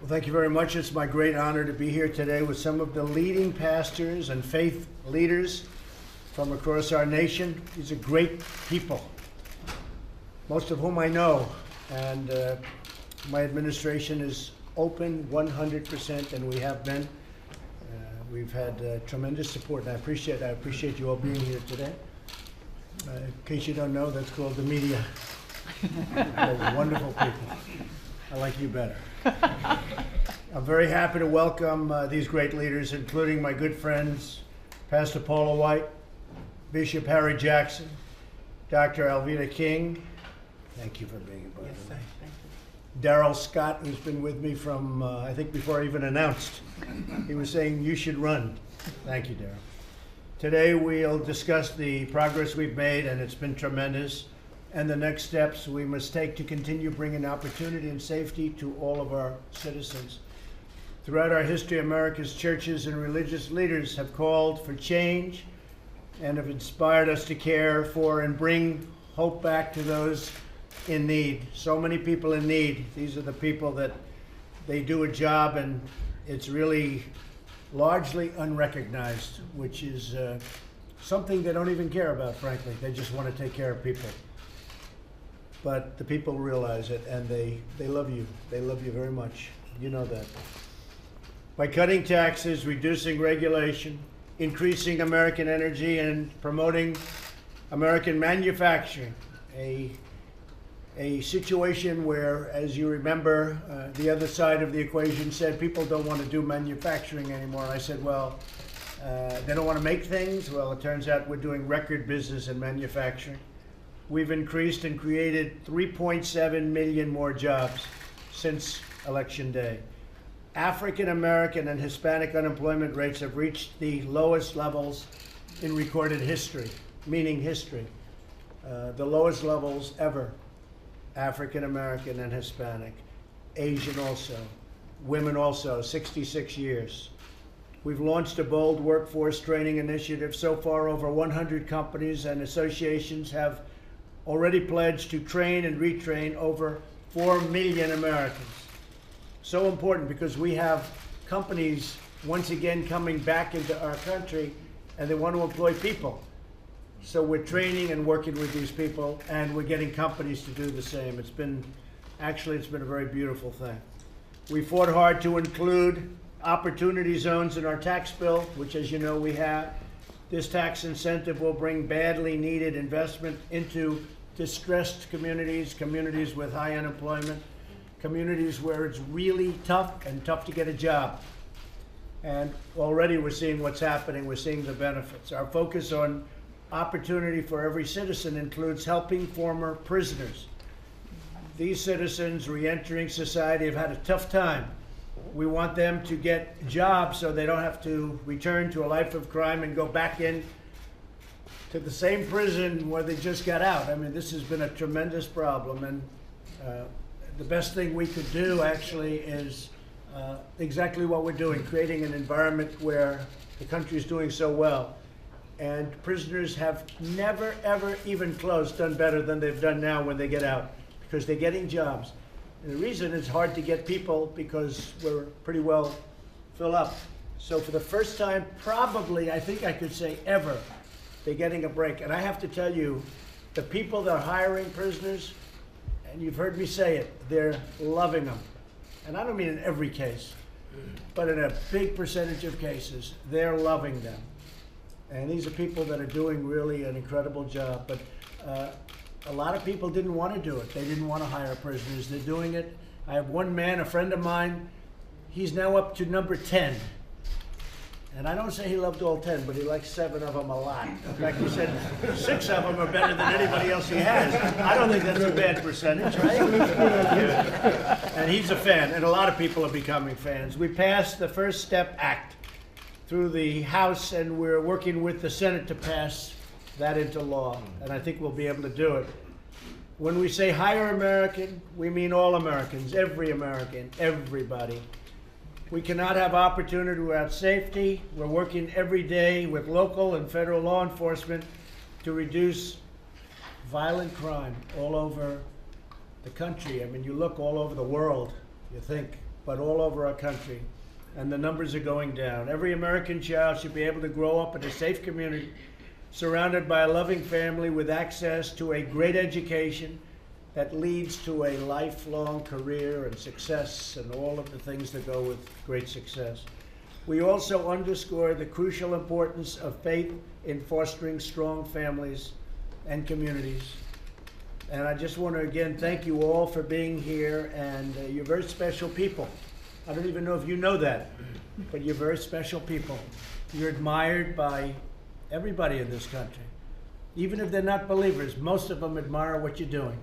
Well, thank you very much. It's my great honor to be here today with some of the leading pastors and faith leaders from across our nation. These are great people, most of whom I know, and my administration is open 100%, and we have been. We've had tremendous support, and I appreciate you all being here today. In case you don't know, that's called the media. They're wonderful people. I like you better. I'm very happy to welcome these great leaders, including my good friends, Pastor Paula White, Bishop Harry Jackson, Dr. Alvina King. Thank you for being here, by the way. Thank you. Darrell Scott, who's been with me from, I think before I even announced. He was saying, you should run. Thank you, Darrell. Today we'll discuss the progress we've made, and it's been tremendous, and the next steps we must take to continue bringing opportunity and safety to all of our citizens. Throughout our history, America's churches and religious leaders have called for change and have inspired us to care for and bring hope back to those in need. So many people in need. These are the people that they do a job and it's really largely unrecognized, which is something they don't even care about, frankly. They just want to take care of people. But the people realize it, and they love you. They love you very much. You know that. By cutting taxes, reducing regulation, increasing American energy, and promoting American manufacturing, a situation where, as you remember, the other side of the equation said people don't want to do manufacturing anymore. And I said, well, they don't want to make things? Well, it turns out we're doing record business in manufacturing. We've increased and created 3.7 million more jobs since Election Day. African American and Hispanic unemployment rates have reached the lowest levels in recorded history, meaning history. The lowest levels ever. African American and Hispanic. Asian also. Women also, 66 years. We've launched a bold workforce training initiative. So far, over 100 companies and associations have already pledged to train and retrain over 4 million Americans. So important because we have companies once again coming back into our country and they want to employ people. So we're training and working with these people, and we're getting companies to do the same. It's been a very beautiful thing. We fought hard to include opportunity zones in our tax bill, which, as you know, we have. This tax incentive will bring badly needed investment into distressed communities, communities with high unemployment, communities where it's really tough to get a job. And already we're seeing what's happening. We're seeing the benefits. Our focus on opportunity for every citizen includes helping former prisoners. These citizens re-entering society have had a tough time. We want them to get jobs so they don't have to return to a life of crime and go back in to the same prison where they just got out. I mean, this has been a tremendous problem, and the best thing we could do actually is exactly what we're doing, creating an environment where the country is doing so well. And prisoners have never, ever, even close, done better than they've done now when they get out, because they're getting jobs. And the reason it's hard to get people because we're pretty well filled up. So for the first time, probably, I think I could say ever, they're getting a break. And I have to tell you, the people that are hiring prisoners, and you've heard me say it, they're loving them. And I don't mean in every case, but in a big percentage of cases, they're loving them. And these are people that are doing really an incredible job. But a lot of people didn't want to do it. They didn't want to hire prisoners. They're doing it. I have one man, a friend of mine, he's now up to number 10. And I don't say he loved all 10, but he likes 7 of them a lot. In fact, he said 6 of them are better than anybody else he has. I don't think that's a bad percentage, right? And he's a fan, and a lot of people are becoming fans. We passed the First Step Act through the House, and we're working with the Senate to pass that into law, and I think we'll be able to do it. When we say hire American, we mean all Americans, every American, everybody. We cannot have opportunity without safety. We're working every day with local and federal law enforcement to reduce violent crime all over the country. I mean, you look all over the world, you think but all over our country, and the numbers are going down. Every American child should be able to grow up in a safe community, surrounded by a loving family with access to a great education that leads to a lifelong career and success and all of the things that go with great success. We also underscore the crucial importance of faith in fostering strong families and communities. And I just want to again thank you all for being here, and you're very special people. I don't even know if you know that, but you're very special people. You're admired by everybody in this country. Even if they're not believers, most of them admire what you're doing.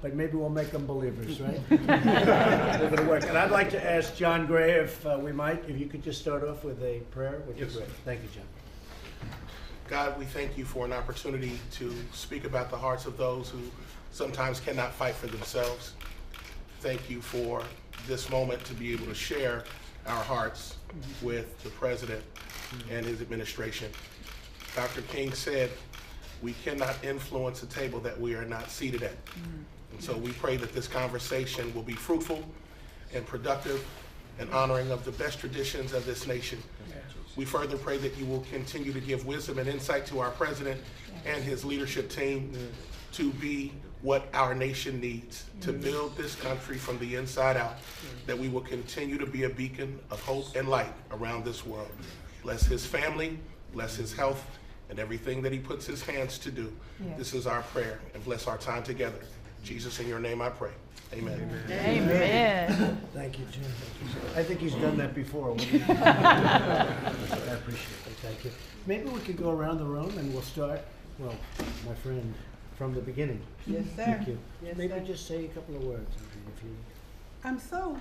But maybe we'll make them believers, right? We're going to work. And I'd like to ask John Gray, if we might, if you could just start off with a prayer. Would be great. Thank you, John. God, we thank you for an opportunity to speak about the hearts of those who sometimes cannot fight for themselves. Thank you for this moment to be able to share our hearts with the president and his administration. Dr. King said, we cannot influence a table that we are not seated at. And so we pray that this conversation will be fruitful and productive and honoring of the best traditions of this nation. We further pray that you will continue to give wisdom and insight to our president and his leadership team to be what our nation needs to build this country from the inside out, that we will continue to be a beacon of hope and light around this world. Bless his family, bless his health, and everything that he puts his hands to do. This is our prayer, and bless our time together. Jesus, in your name I pray. Amen. Amen. Thank you, Jim. I think he's done that before. I appreciate it. Thank you. Maybe we could go around the room and we'll start, well, my friend, from the beginning. Yes, sir. Thank you. Yes, Maybe sir. just say a couple of words. If you... I'm so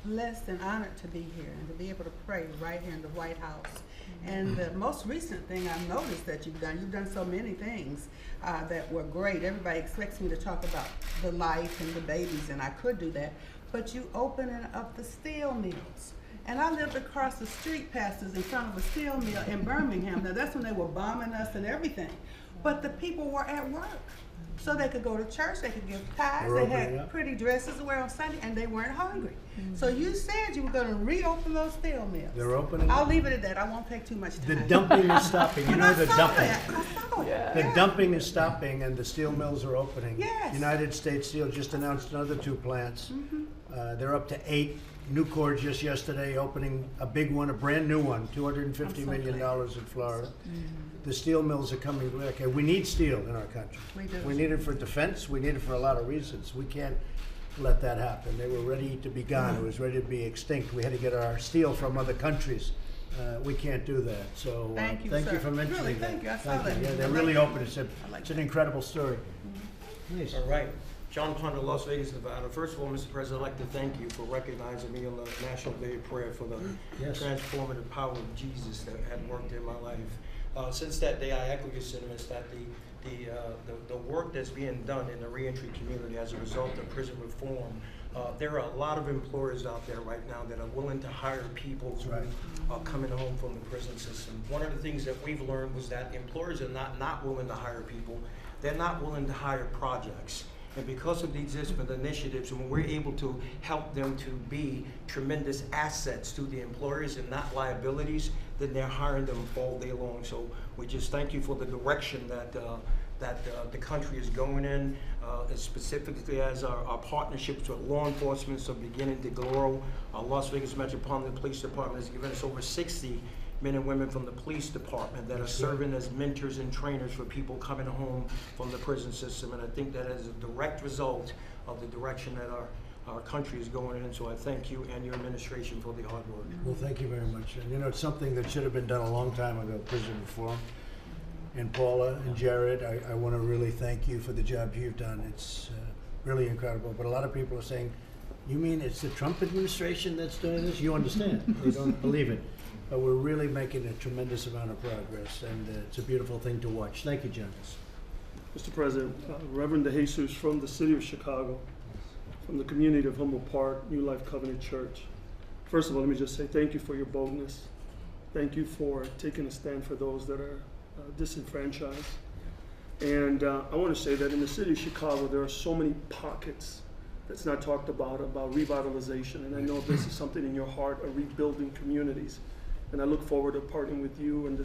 blessed and honored to be here and to be able to pray right here in the White House. And the most recent thing I've noticed that you've done so many things that were great. Everybody expects me to talk about the life and the babies, and I could do that. But you opening up the steel mills. And I lived across the street past us in front of a steel mill in Birmingham. Now that's when they were bombing us and everything. But the people were at work. So they could go to church, they could give tithes, they had pretty dresses to wear on Sunday, and they weren't hungry. So you said you were going to reopen those steel mills. They're opening. I'll leave it at that. I won't take too much time. The dumping is stopping. You know the dumping. I saw it. The dumping is stopping and the steel mills are opening. Yes. United States Steel just announced another 2 plants. They're up to 8. Nucor just yesterday opening a big one, a brand new one, $250 million in Florida. The steel mills are coming back. Okay, we need steel in our country. We do. We need it for defense. We need it for a lot of reasons. We can't let that happen. They were ready to be gone. It was ready to be extinct. We had to get our steel from other countries. We can't do that. So Thank you, thank sir. you for mentioning Really, that. thank you. I saw that. Yeah, they're really open. It's an incredible story. Please. All right. John Ponder, Las Vegas, Nevada. First of all, Mr. President, I'd like to thank you for recognizing me on the National Day of Prayer for the transformative power of Jesus that had worked in my life. Since that day, I echo your sentiments that the work that's being done in the reentry community as a result of prison reform, there are a lot of employers out there right now that are willing to hire people who are coming home from the prison system. One of the things that we've learned was that employers are not willing to hire people. They're not willing to hire projects. And because of these different initiatives, when we're able to help them to be tremendous assets to the employers and not liabilities, then they're hiring them all day long. So we just thank you for the direction that the country is going in, specifically as our partnerships with law enforcement are beginning to grow. Our Las Vegas Metropolitan Police Department has given us over 60 men and women from the police department that are serving as mentors and trainers for people coming home from the prison system. And I think that is a direct result of the direction that our country is going in. So I thank you and your administration for the hard work. Well, thank you very much. And you know, it's something that should have been done a long time ago, prison reform. And Paula and Jared, I want to really thank you for the job you've done. It's really incredible. But a lot of people are saying, you mean it's the Trump administration that's doing this? You understand. They don't believe it. But we're really making a tremendous amount of progress, and it's a beautiful thing to watch. Thank you, John. Mr. President, Reverend DeJesus from the city of Chicago, from the community of Humboldt Park, New Life Covenant Church. First of all, let me just say thank you for your boldness. Thank you for taking a stand for those that are disenfranchised. And I want to say that in the city of Chicago, there are so many pockets that's not talked about revitalization. And I know this is something in your heart of rebuilding communities. And I look forward to partnering with you and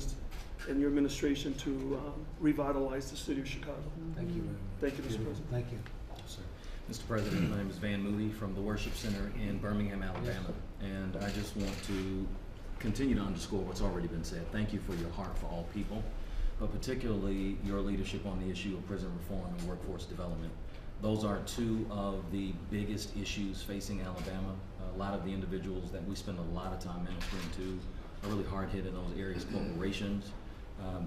your administration to revitalize the city of Chicago. Thank you very much. Thank you, Mr. President. Thank you. Sir. Mr. President, my name is Van Moody from the Worship Center in Birmingham, Alabama. And I just want to continue to underscore what's already been said. Thank you for your heart for all people, but particularly your leadership on the issue of prison reform and workforce development. Those are two of the biggest issues facing Alabama. A lot of the individuals that we spend a lot of time ministering to are really hard hit in those areas, corporations.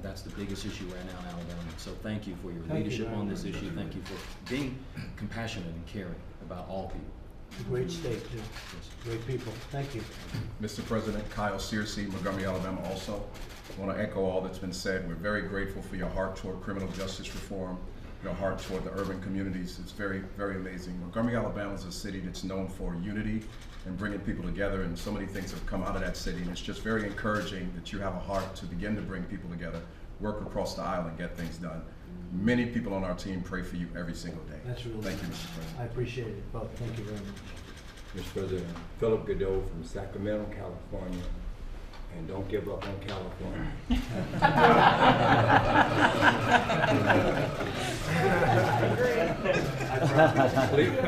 That's the biggest issue right now in Alabama. So thank you for your leadership on this issue. Thank you for being compassionate and caring about all people. Great state, too. Great people. Thank you. Mr. President, Kyle Searcy, Montgomery, Alabama also. I want to echo all that's been said. We're very grateful for your heart toward criminal justice reform, your heart toward the urban communities. It's very, very amazing. Montgomery, Alabama is a city that's known for unity and bringing people together, and so many things have come out of that city, and it's just very encouraging that you have a heart to begin to bring people together, work across the aisle, and get things done. Many people on our team pray for you every single day. That's really Thank you, nice. Mr. President. I appreciate it both. Thank you very much. Mr. President, Philip Godot from Sacramento, California, and don't give up on California.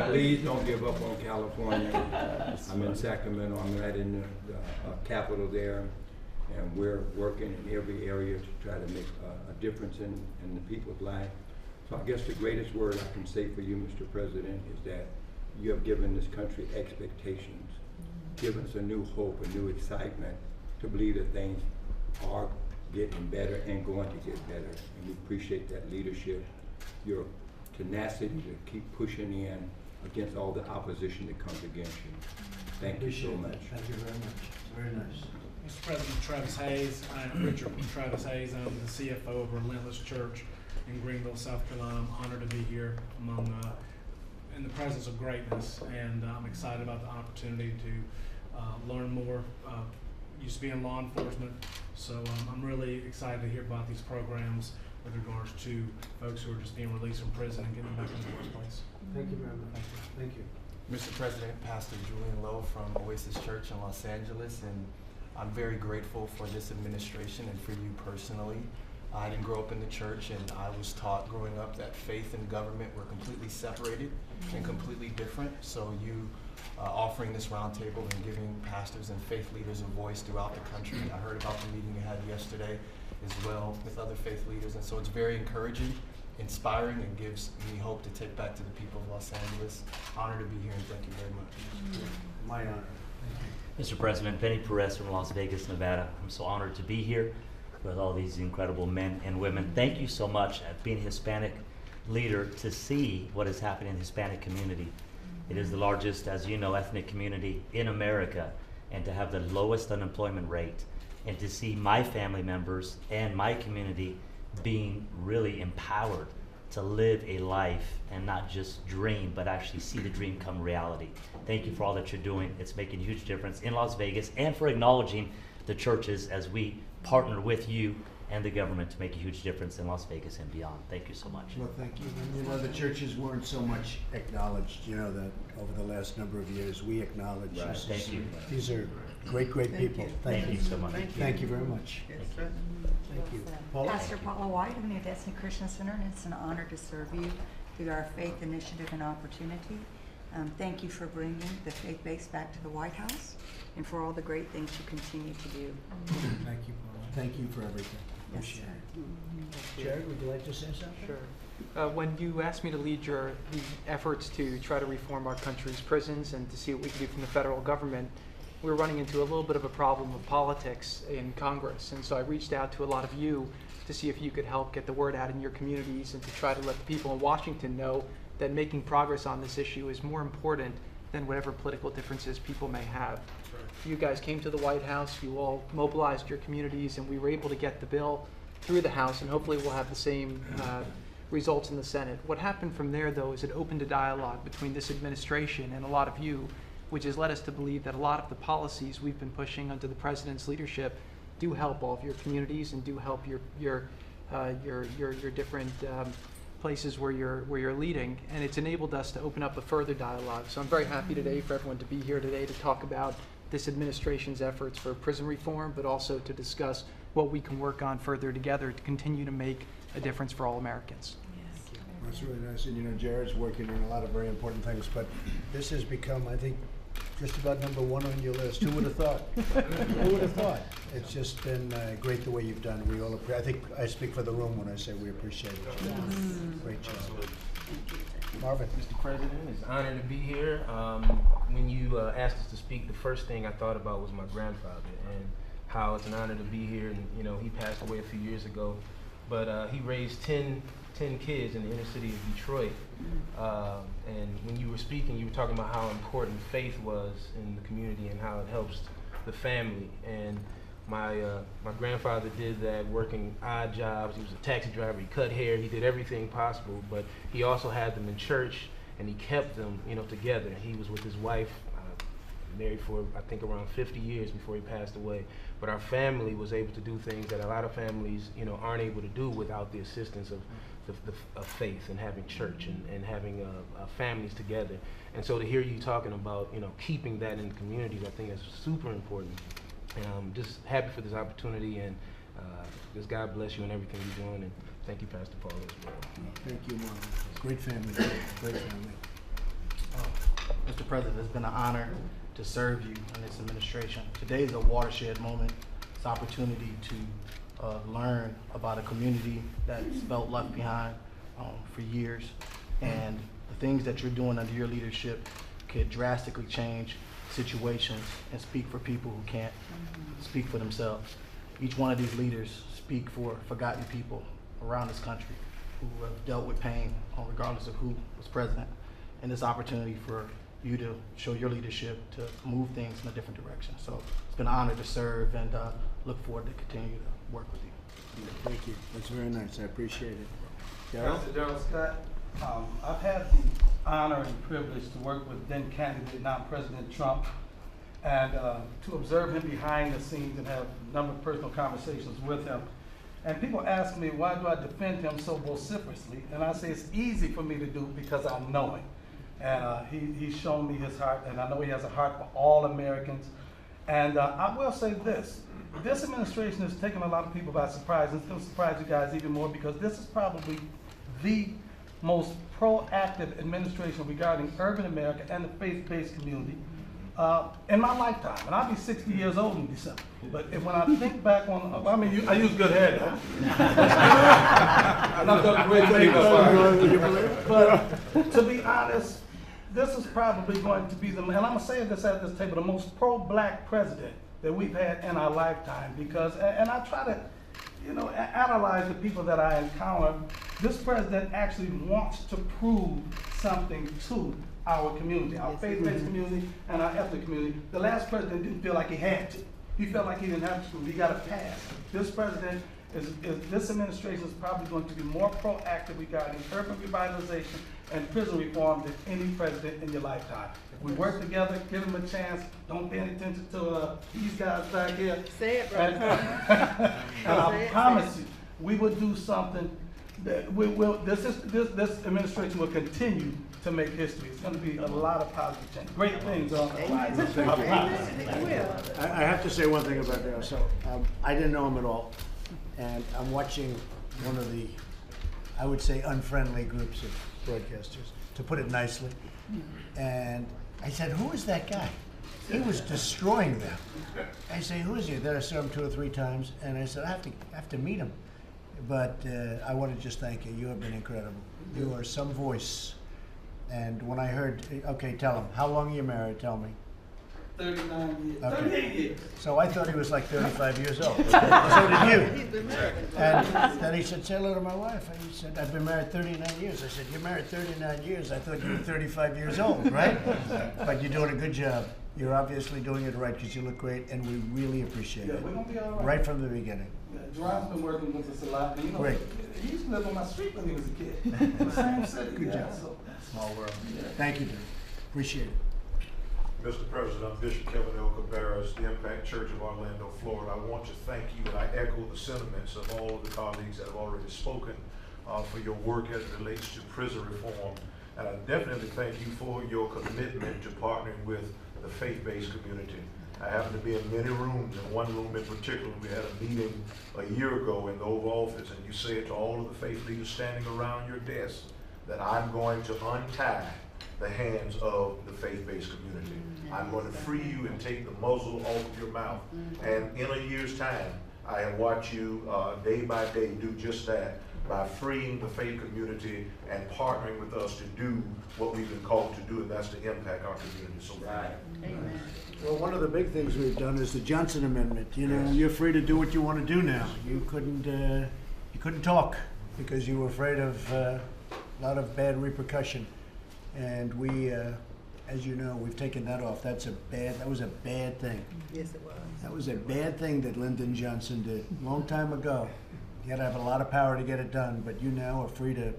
Please don't give up on California. I'm in Sacramento. I'm right in the capital there, and we're working in every area to try to make a difference in the people's life. So I guess the greatest word I can say for you, Mr. President, is that you have given this country expectations, given us a new hope, a new excitement to believe that things are getting better and going to get better. And we appreciate that leadership, your tenacity to keep pushing in against all the opposition that comes against you. Thank you so much. Thank you very much. Very nice. Mr. President, Travis Hayes. I'm Richard Travis Hayes. I'm the CFO of Relentless Church in Greenville, South Carolina. I'm honored to be here in the presence of greatness, and I'm excited about the opportunity to learn more. Used to be in law enforcement, so I'm really excited to hear about these programs with regards to folks who are just being released from prison and getting back into the workplace. Thank you very much. Thank you. Mr. President, Pastor Julian Lowe from Oasis Church in Los Angeles, and I'm very grateful for this administration and for you personally. I didn't grow up in the church, and I was taught growing up that faith and government were completely separated and completely different. So you offering this roundtable and giving pastors and faith leaders a voice throughout the country. I heard about the meeting you had yesterday as well with other faith leaders, and so it's very encouraging, inspiring, and gives me hope to take back to the people of Los Angeles. Honored to be here, and thank you very much. My honor. Mr. President, Benny Perez from Las Vegas, Nevada. I'm so honored to be here with all these incredible men and women. Thank you so much as being a Hispanic leader to see what is happening in the Hispanic community. It is the largest, as you know, ethnic community in America, and to have the lowest unemployment rate, and to see my family members and my community being really empowered to live a life and not just dream, but actually see the dream come reality. Thank you for all that you're doing. It's making a huge difference in Las Vegas, and for acknowledging the churches as we partner with you and the government to make a huge difference in Las Vegas and beyond. Thank you so much. Well, thank you. You know, the churches weren't so much acknowledged, you know, that over the last number of years, we acknowledge. Right. Thank you. These are great, great people. Thank you so much. Thank you very much. Yes, sir. Thank you. Paula? Pastor Paula White of New Destiny Christian Center, and it's an honor to serve you through our faith initiative and opportunity. Thank you for bringing the faith base back to the White House, and for all the great things you continue to do. Thank you, Paula. Thank you for everything. Yes, Appreciate sir. it. Jared, would you like to say something? Sure. When you asked me to lead the efforts to try to reform our country's prisons and to see what we could do from the federal government, we were running into a little bit of a problem of politics in Congress. And so I reached out to a lot of you to see if you could help get the word out in your communities and to try to let the people in Washington know that making progress on this issue is more important than whatever political differences people may have. You guys came to the White House, you all mobilized your communities, and we were able to get the bill through the House, and hopefully we'll have the same results in the Senate. What happened from there, though, is it opened a dialogue between this administration and a lot of you, which has led us to believe that a lot of the policies we've been pushing under the President's leadership do help all of your communities and do help your different places where you're leading, and it's enabled us to open up a further dialogue. So I'm very happy today for everyone to be here today to talk about this administration's efforts for prison reform, but also to discuss what we can work on further together to continue to make a difference for all Americans. That's really nice. And you know, Jared's working on a lot of very important things, but this has become, I think, just about number one on your list. Who would have thought? Who would have thought? It's just been great the way you've done. We all, I think I speak for the room when I say we appreciate it. Great job. Marvin. Mr. President, it's an honor to be here. When you asked us to speak, the first thing I thought about was my grandfather and how it's an honor to be here. And you know, he passed away a few years ago, but he raised 10 kids in the inner city of Detroit. And when you were speaking, you were talking about how important faith was in the community and how it helps the family. And my grandfather did that, working odd jobs. He was a taxi driver, he cut hair, he did everything possible, but he also had them in church and he kept them, you know, together. He was with his wife, married for I think around 50 years before he passed away. But our family was able to do things that a lot of families, you know, aren't able to do without the assistance of faith and having church and having families together. And so to hear you talking about, you know, keeping that in the communities, I think that's super important. And I'm just happy for this opportunity, and just God bless you and everything you're doing, and thank you, Pastor Paul, as well. Thank you, Marvin. Great family. Great family. Mr. President, it's been an honor to serve you in this administration. Today is a watershed moment. It's an opportunity to learn about a community that's felt left behind for years, and the things that you're doing under your leadership could drastically change situations and speak for people who can't speak for themselves. Each one of these leaders speak for forgotten people around this country who have dealt with pain regardless of who was president, and this opportunity for you to show your leadership to move things in a different direction. So it's been an honor to serve, and look forward to continue to work with you. Thank you. That's very nice. I appreciate it. Mr. Darrell Scott, I've had the honor and privilege to work with then candidate, now President Trump, and to observe him behind the scenes and have a number of personal conversations with him. And people ask me, why do I defend him so vociferously? And I say it's easy for me to do because I know him. And he's shown me his heart, and I know he has a heart for all Americans. And I will say this administration has taken a lot of people by surprise, and it's going to surprise you guys even more, because this is probably the most proactive administration regarding urban America and the faith-based community in my lifetime. And I'll be 60 years old in December. But when I think back on, I mean, I use good hair now. I'm not talking great things, but to be honest, this is probably going to be and I'm going to say this at this table, the most pro-black president that we've had in our lifetime, because, and I try to, you know, analyze the people that I encounter. This president actually wants to prove something to our community, our faith-based community and our ethnic community. The last president didn't feel like he had to. He felt like he didn't have to. He got a pass. This president this administration is probably going to be more proactive regarding urban revitalization and prison reform than any president in your lifetime. If we work together, give them a chance, don't pay any attention to these guys back here. Say it, brother. And I promise you, we will do something that this administration will continue to make history. It's going to be a lot of positive change. Great things on the horizon. I have to say one thing about that. So I didn't know him at all, and I'm watching one of the, I would say, unfriendly groups of broadcasters, to put it nicely. And I said, who is that guy? He was destroying them. I say, who is he? Then I saw him 2 or 3 times, and I said, I have to meet him. But I want to just thank you. You have been incredible. You are some voice. And when I heard, okay, tell him, how long are you married? Tell me. 39 years. Okay. 38 years. So I thought he was like 35 years old. So did you. And then he said, say hello to my wife. And he said, I've been married 39 years. I said, you're married 39 years. I thought you were 35 years old, right? But you're doing a good job. You're obviously doing it right because you look great, and we really appreciate it. We're going to be all right. Right from the beginning. Jerron's been working with us a lot. And, you know, Great. He used to live on my street when he was a kid. The same city. Good job. So. Small world. Thank you, Jim. Appreciate it. Mr. President, I'm Bishop Kevin L. Cabarrus, the Impact Church of Orlando, Florida. I want to thank you, and I echo the sentiments of all of the colleagues that have already spoken for your work as it relates to prison reform. And I definitely thank you for your commitment to partnering with the faith-based community. I happen to be in many rooms, in one room in particular, we had a meeting a year ago in the Oval Office, and you said to all of the faith leaders standing around your desk that I'm going to untie the hands of the faith-based community. I'm going to free you and take the muzzle off of your mouth. And in a year's time, I have watched you day by day do just that by freeing the faith community and partnering with us to do what we've been called to do, and that's to impact our community. So, Amen. Well, one of the big things we've done is the Johnson Amendment. You know, you're free to do what you want to do now. You couldn't talk because you were afraid of a lot of bad repercussion. And we, as you know, we've taken that off. That was a bad thing. Yes, it was. That was a bad thing that Lyndon Johnson did a long time ago. You had to have a lot of power to get it done, but you now are free to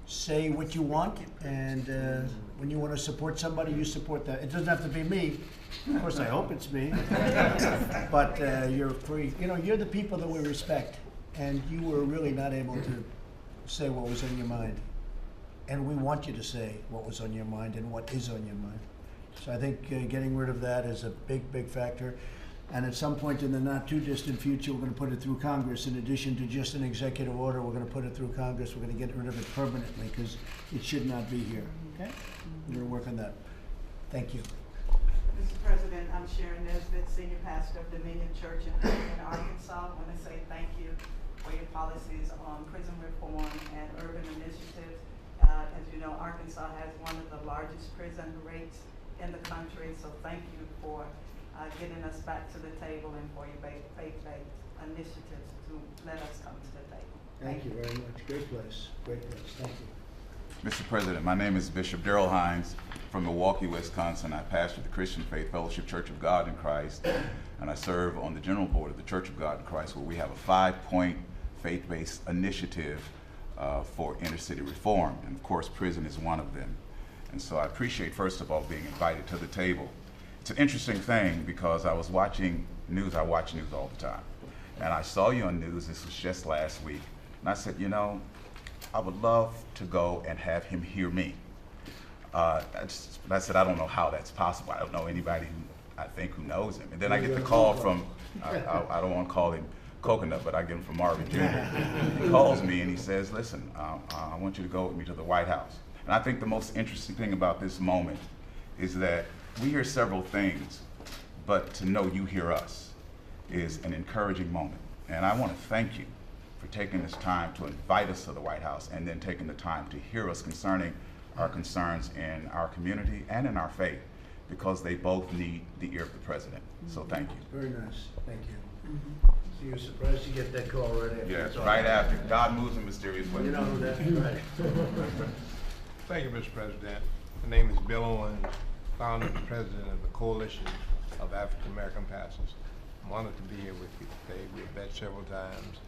say what you want, and when you want to support somebody, you support that. It doesn't have to be me. Of course, I hope it's me. But you're free. You know, you're the people that we respect, and you were really not able to say what was on your mind. And we want you to say what was on your mind and what is on your mind. So I think getting rid of that is a big, big factor. And at some point in the not too distant future, we're going to put it through Congress. In addition to just an executive order, we're going to put it through Congress. We're going to get rid of it permanently because it should not be here. Okay? We're going to work on that. Thank you. Mr. President, I'm Sharon Nesbitt, Senior Pastor of Dominion Church in Arkansas. I want to say thank you for your policies on prison reform and urban initiatives. As you know, Arkansas has one of the largest prison rates in the country, so thank you for getting us back to the table and for your faith-based initiatives to let us come to the table. Thank you very much. Great place. Great place. Thank you. Mr. President, my name is Bishop Darrell Hines from Milwaukee, Wisconsin. I pastor the Christian Faith Fellowship Church of God in Christ, and I serve on the General Board of the Church of God in Christ, where we have a 5-point faith-based initiative for inner city reform. And of course, prison is one of them. And so I appreciate, first of all, being invited to the table. It's an interesting thing because I was watching news. I watch news all the time. And I saw you on news. This was just last week. And I said, you know, I would love to go and have him hear me. I said, I don't know how that's possible. I don't know anybody who I think who knows him. And then I get the call from, I don't want to call him Coconut, but I get him from Marvin Jr. He calls me and he says, listen, I want you to go with me to the White House. And I think the most interesting thing about this moment is that we hear several things, but to know you hear us is an encouraging moment. And I want to thank you for taking this time to invite us to the White House and then taking the time to hear us concerning our concerns in our community and in our faith, because they both need the ear of the president. So thank you. Very nice. Thank you. So you're surprised you get that call right after? Yes, right after. God moves in mysterious ways. You know who that is, right? Thank you, Mr. President. My name is Bill Owens, founder and president of the Coalition of African American Pastors. I'm honored to be here with you today. We've met several times.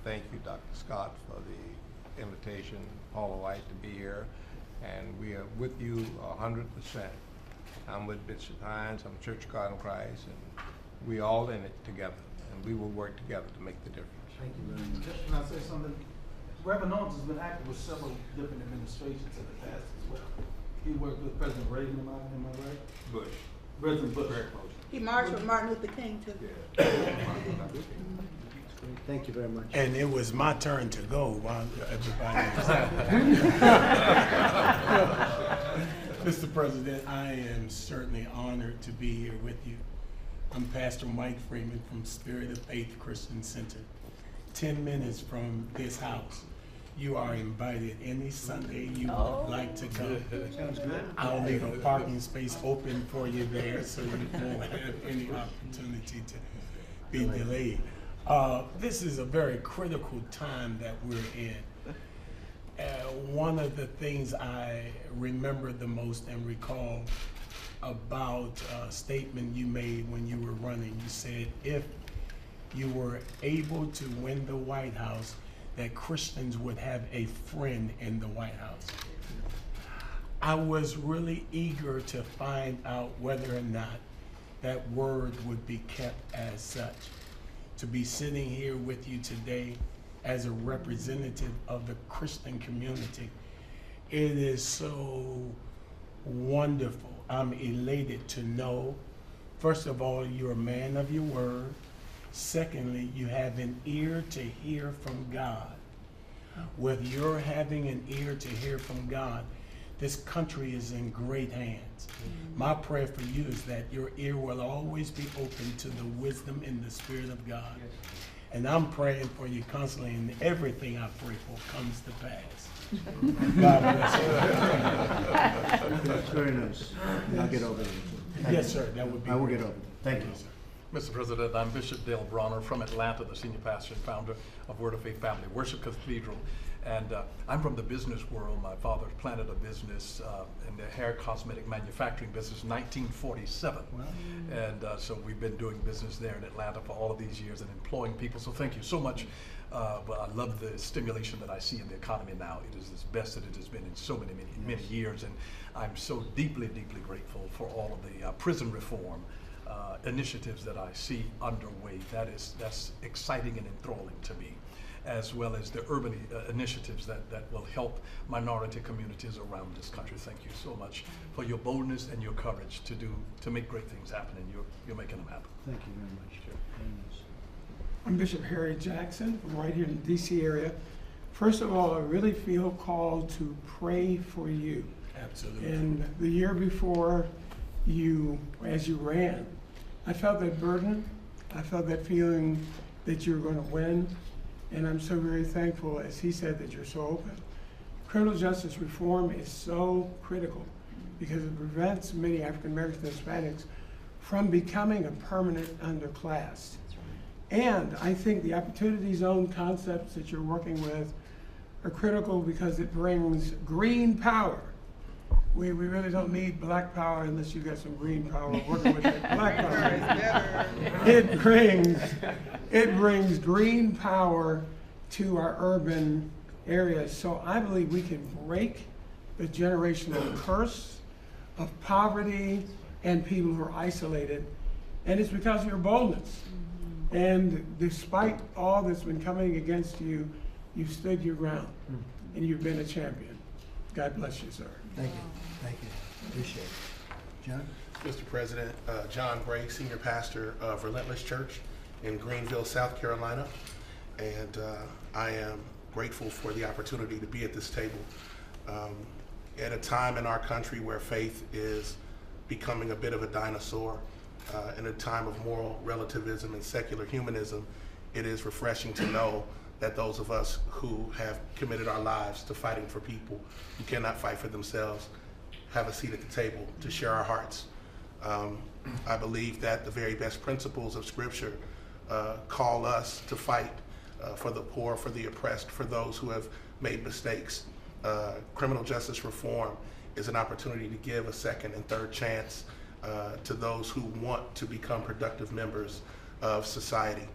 Thank you, Dr. Scott, for the invitation, Paula White, to be here. And we are with you 100%. I'm with Bishop Hines, I'm Church of God in Christ, and we're all in it together. And we will work together to make the difference. Thank you very much. Can I say something? Reverend Owens has been active with several different administrations in the past as well. He worked with President Reagan, am I right? Bush. President Bush. He marched with Martin Luther King too. Thank you very much. And it was my turn to go while everybody was Mr. President, I am certainly honored to be here with you. I'm Pastor Mike Freeman from Spirit of Faith Christian Center. 10 minutes from this house. You are invited any Sunday you would like to come. Sounds good. I'll leave a parking space open for you there so you won't have any opportunity to be delayed. This is a very critical time that we're in. One of the things I remember the most and recall about a statement you made when you were running, you said if you were able to win the White House, that Christians would have a friend in the White House. I was really eager to find out whether or not that word would be kept as such. To be sitting here with you today as a representative of the Christian community. It is so wonderful. I'm elated to know, first of all, you're a man of your word. Secondly, you have an ear to hear from God. With your having an ear to hear from God, this country is in great hands. My prayer for you is that your ear will always be open to the wisdom and the Spirit of God. And I'm praying for you constantly, and everything I pray for comes to pass. God bless you. That's very nice. I'll get over it. Yes, sir. That would be I will great. get over it. Thank you. Mr. President, I'm Bishop Dale Bronner from Atlanta, the senior pastor and founder of Word of Faith Family Worship Cathedral. And I'm from the business world. My father planted a business in the hair cosmetic manufacturing business in 1947. Wow. And so we've been doing business there in Atlanta for all of these years and employing people. So thank you so much. But I love the stimulation that I see in the economy now. It is as best that it has been in so many years. And I'm so deeply, deeply grateful for all of the prison reform initiatives that I see underway. That's exciting and enthralling to me, as well as the urban initiatives that will help minority communities around this country. Thank you so much for your boldness and your courage to make great things happen, and you're making them happen. Thank you very much, Chair. Very nice. I'm Bishop Harry Jackson from right here in the DC area. First of all, I really feel called to pray for you. Absolutely. And the year before as you ran, I felt that burden. I felt that feeling that you were going to win. And I'm so very thankful, as he said, that you're so open. Criminal justice reform is so critical because it prevents many African Americans and Hispanics from becoming a permanent underclass. And I think the opportunity zone concepts that you're working with are critical because it brings green power. We really don't need black power unless you've got some green power working with that black power. It brings green power to our urban areas. So I believe we can break the generational curse of poverty and people who are isolated. And it's because of your boldness. And despite all that's been coming against you, you've stood your ground and you've been a champion. God bless you, sir. Thank you. Thank you. Appreciate it. John? Mr. President, John Gray, Senior Pastor of Relentless Church in Greenville, South Carolina. And I am grateful for the opportunity to be at this table. At a time in our country where faith is becoming a bit of a dinosaur, in a time of moral relativism and secular humanism, it is refreshing to know that those of us who have committed our lives to fighting for people who cannot fight for themselves have a seat at the table to share our hearts. I believe that the very best principles of Scripture call us to fight for the poor, for the oppressed, for those who have made mistakes. Criminal justice reform is an opportunity to give a second and third chance to those who want to become productive members of society.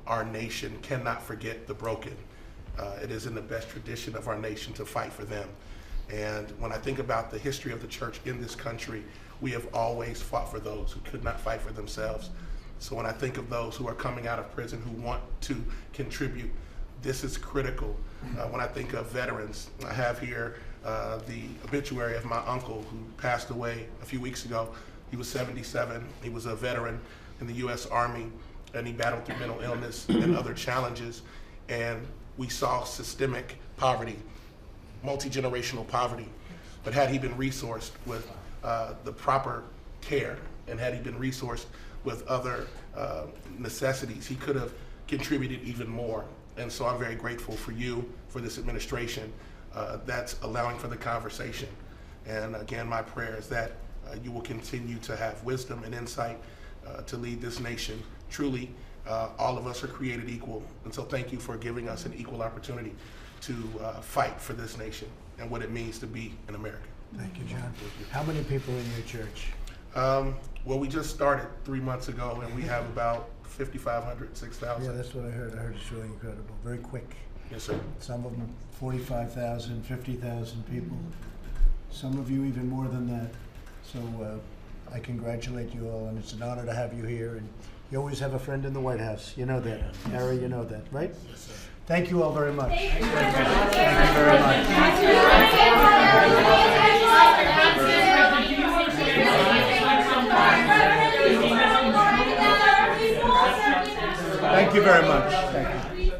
Our nation cannot forget the broken. It is in the best tradition of our nation to fight for them. And when I think about the history of the church in this country, we have always fought for those who could not fight for themselves. So when I think of those who are coming out of prison who want to contribute, this is critical. When I think of veterans, I have here the obituary of my uncle who passed away a few weeks ago. He was 77. He was a veteran in the U.S. Army, and he battled through mental illness and other challenges. And we saw systemic poverty, multi-generational poverty. But had he been resourced with the proper care, and had he been resourced with other necessities, he could have contributed even more. And so I'm very grateful for you, for this administration, that's allowing for the conversation. And again, my prayer is that you will continue to have wisdom and insight to lead this nation. Truly, all of us are created equal. And so thank you for giving us an equal opportunity to fight for this nation and what it means to be an American. Thank you, John. How many people in your church? Well, we just started 3 months ago, and we have about 5,500, 6,000. Yeah, that's what I heard. I heard it's really incredible. Very quick. Yes, sir. Some of them 45,000, 50,000 people. Some of you even more than that. So I congratulate you all, and it's an honor to have you here. And you always have a friend in the White House. You know that. Harry, you know that, right? Yes, sir. Thank you all very much. Thank you very much. Thank you very much. Thank you.